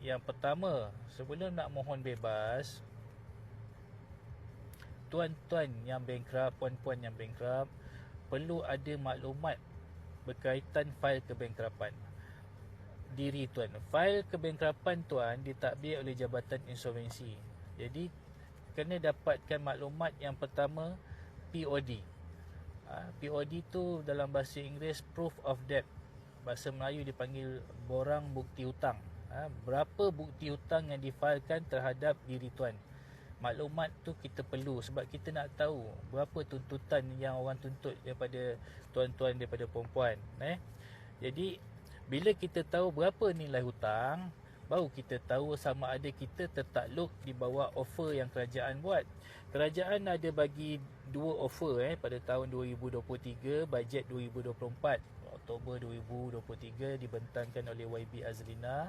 Yang pertama, sebelum nak mohon bebas, tuan-tuan yang bankrupt, puan-puan yang bankrupt, perlu ada maklumat berkaitan fail kebankrapan diri tuan. Fail kebankrapan tuan ditadbir oleh Jabatan Insolvensi. Jadi kena dapatkan maklumat yang pertama, POD. POD tu dalam bahasa Inggeris Proof of Debt. Bahasa Melayu dipanggil borang bukti hutang. Berapa bukti hutang yang difailkan terhadap diri tuan. Maklumat tu kita perlu sebab kita nak tahu berapa tuntutan yang orang tuntut daripada tuan-tuan, daripada perempuan. Jadi bila kita tahu berapa nilai hutang, baru kita tahu sama ada kita tertakluk di bawah offer yang kerajaan buat. Kerajaan ada bagi dua offer pada tahun 2023, bajet 2024, Oktober 2023 dibentangkan oleh YB Azlina.